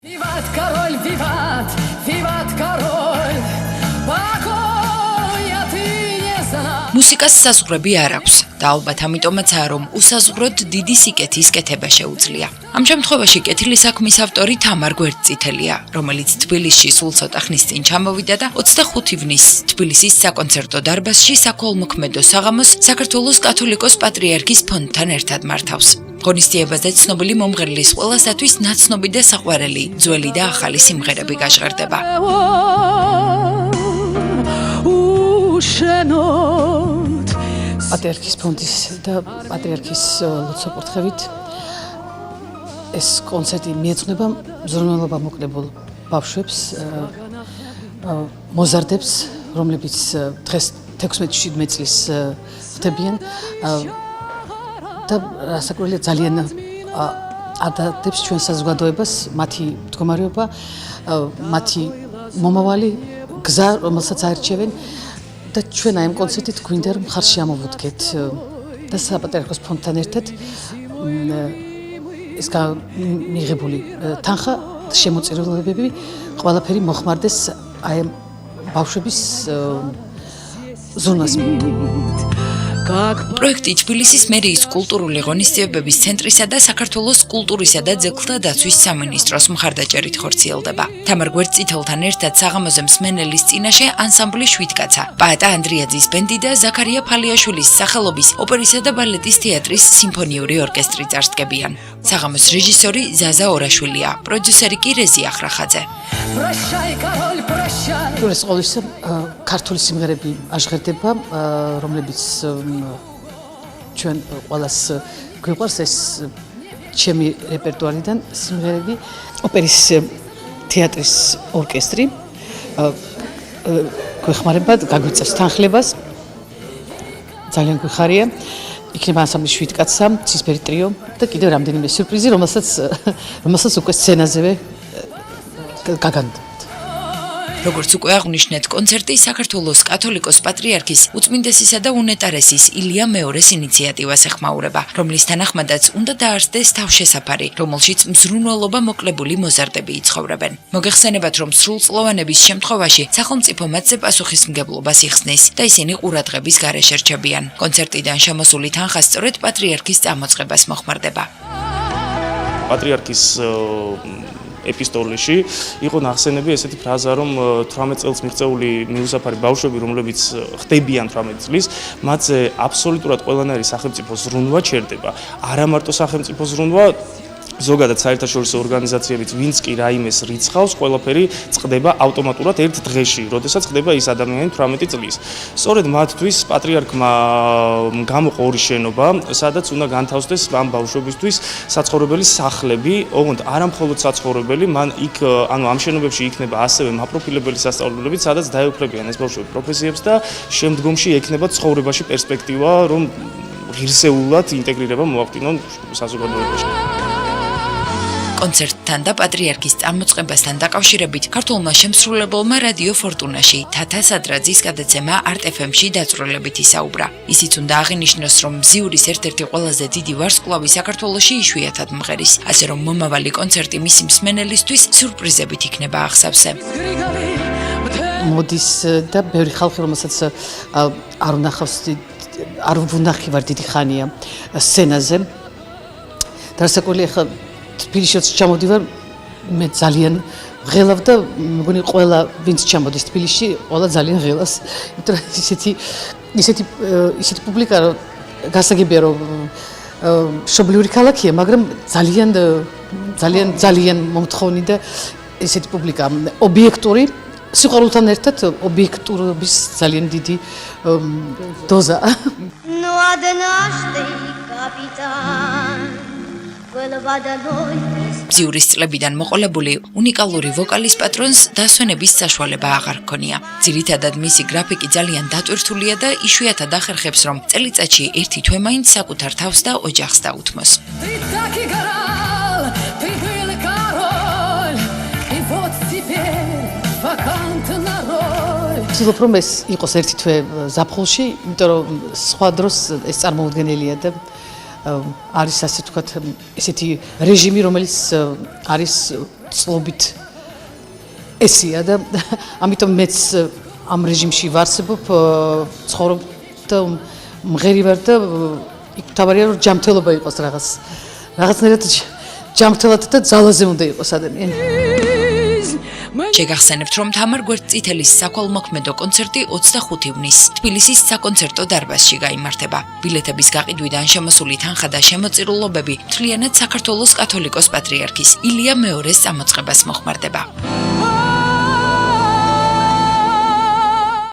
Vivat Король, vivat, vivat Король. მუსიკას საზღვრები არ აქვს და ალბათ ამიტომაცაა რომ უსაზღვროდ დიდი სიკეთის კეთება შეუძლია. ამ შემთხვევაში კეთილი საქმის ავტორი თამარ გვერდწითელია, რომელიც თბილისში სულ ცოტა ხნის წინ ჩამოვიდა და 25 ივნის თბილისის საკონცერტო დარბაზში საქველმოქმედო საღამოს საქართველოს კათოლიკოს პატრიარქის ფონდთან ერთად მართავს. ღონისძიებაზე ცნობილი მომღერლის ყველასათვის ნაცნობი და საყვარელი, ძველი და ახალი სიმღერები გაჟღერდება. პატრიარქის ფონდის და პატრიარქის ლოცვა-კურთხევით ეს კონცერტი მიეძღვნება მზრუნველობა მოკლებულ ბავშვებს, მოზარდებს, რომლებიც დღეს 16-17 წლის ხდებიან და რასაკვირველია ძალიან ადადებს ჩვენ საზოგადოებას მათი მდგომარეობა, მათი მომავალი გზა, რომელსაც აერჩევენ. და ჩვენ ამ კონცერტით გვინდა რომ ხარში ამოვუდგეთ და საპატრიარქოს ფონდთან ერთად ეს მიღებული თანხა შემოწირულობები ყველაფერი მოხმარდეს აი ამ ბავშვების ზრუნვას. პროექტი თბილისის მერიის კულტურული ღონისძიებების ცენტრისა და საქართველოს კულტურისა და ძეგლთა დაცვის სამინისტროს მხარდაჭერით ხორციელდება. თამარ გვერდწითელთან ერთად საღამოზე მსმენელის წინაშე ანსამბლი შვიდკაცა, პაატა ანდრიაძის ბენდი და ზაქარია ფალიაშვილის სახელობის ოპერისა და ბალეტის თეატრის სიმფონიური ორკესტრი წარსდგებიან. საღამოს რეჟისორი ზაზა ორაშვილია, პროდიუსერი კი რეზი ახრახაძე. ეს ყოველისა ქართული სიმღერები აჟღერდება, რომლებიც ჩვენ ყველას გვიყვარს ეს ჩემი რეპერტუარიდან სიმღერები, ოპერის თეატრის ორკესტრი გვეხმარება, გაგვიწევს თანხლებას. ძალიან გვიხარია. იქნება ანსამბლი შვიდკაცა, ცისფერი ტრიო და კიდევ რამდენიმე სიურპრიზი, რომელსაც უკვე სცენაზევე გაგანდებთ. როგორც უკვე აღვნიშნეთ, კონცერტი საქართველოს კათოლიკოს პატრიარქის უწმინდესისა და უნეტარესის ილია მეორეს ინიციატივას ეხმაურება, რომლის თანახმადაც უნდა დაარსდეს თავშესაფარი, რომელშიც მზრუნველობა მოკლებული მოზარდები იცხოვრებენ. მოგეხსენებათ, რომ სრულწლოვანების შემთხვევაში სახელმწიფო მათზე პასუხისმგებლობას იხსნის და ისინი ყურადღების გარეშე რჩებიან. კონცერტიდან შემოსული თანხა სწორედ პატრიარქის წამოწყებას მოხმარდება. პატრიარქის ეპისტოლეში იყო ნახსენები ესეთი ფრაზა, რომ 18 წელს მიღწეული მიუსაფარი ბავშვები, რომლებიც ხდებიან 18 წლის, მათზე აბსოლუტურად ყველანაირი სახელმწიფო ზრუნვა ჩერდება. არა მარტო სახელმწიფო ზრუნვა, ზოგადად საერთაშორისო ორგანიზაციებიც, ვინც კი რაიმეს რიცხავს, ყველაფერი წყდება ავტომატურად ერთ დღეში, როდესაც ხდება ის ადამიანი 18 წლის. სწორედ მათთვის პატრიარქმა გამოყო ორი შენობა, სადაც უნდა განთავსდეს ამ ბავშვებისთვის საცხოვრებელი სახლები, ოღონდ არა მხოლოდ საცხოვრებელი, მან იქ ამ შენობებში იქნება ასევე მაპროფილებელი სასწავლებლებიც, სადაც დაეუფლებიან ეს ბავშვები პროფესიებს და შემდგომში ექნება ცხოვრებაში პერსპექტივა, რომ ღირსეულად ინტეგრირება მოახდინონ საზოგადოებაში. კონცერტთან და პატრიარქის წამოწყებასთან დაკავშირებით ქართულმა შემსრულებელმა რადიო ფორტუნაში თათა სადრაძის გადაცემა არტ FM-ში დაწვრილებით ისაუბრა. ისიც უნდა აღინიშნოს, რომ მზიურის ერთ-ერთი ყველაზე დიდი ვარსკვლავი საქართველოში იშვიათად მღერის, ასე რომ მომავალი კონცერტი მისი მსმენელისთვის სიურპრიზებით იქნება აღსავსე. მოდის და ბევრი ხალხი, რომელსაც არ ვნახევარ დიდი ხანია სცენაზე. და რასაკვირველია, ხა თბილისში ჩამოდივარ, მე ძალიან ღელავ და მგონი ყველა ვინც ჩამოდის თბილისში, ყველა ძალიან ღელავს. იმიტომ რომ ისეთი პუბლიკა გასაგებია, რომ მშობლიური ქალაქია, მაგრამ ძალიან მომთხოვნი და ესეთი პუბლიკა ობიექტური, სიყვარულთან ერთად ობიექტურობის ძალიან დიდი დოზა. No однажды, капитан. მზიურის წლებიდან მოყოლებული უნიკალური ვოკალის პატრონს დასვენების საშუალება აღარ ჰქონია. ძირითადად მისი გრაფიკი ძალიან დატვირთულია და იშვიათად ახერხებს, რომ წელიწადში ერთი თვე მაინც საკუთარ თავს და ოჯახს დაუთმოს. ვცდილობ, რომ ეს იყოს ერთი თვე ზაფხულში, იმიტომ რომ სხვა დროს ეს წარმოუდგენელია და არის ასე ვთქვათ ესეთი რეჟიმი, რომელიც არის წლობით ესია და ამიტომ მეც ამ რეჟიმში ვარსებობ, ცხოვრობ და მღერი ვარ და იქ თავარია რომ ჯანმრთელობა იყოს რაღაცნაირად ჯანმრთელად და ძალაზე უნდა იყოს ადამიანი. შეგახსენებთ, რომ თამარ გვერდწითელის საქველმოქმედო კონცერტი 25 ივნის თბილისის საკონცერტო დარბაზში გაიმართება. ბილეთების გაყიდვიდან შემოსული თანხა და შემოწირულობები მთლიანად საქართველოს კათოლიკოს პატრიარქის ილია მეორეს წამოწყებას მოხმარდება.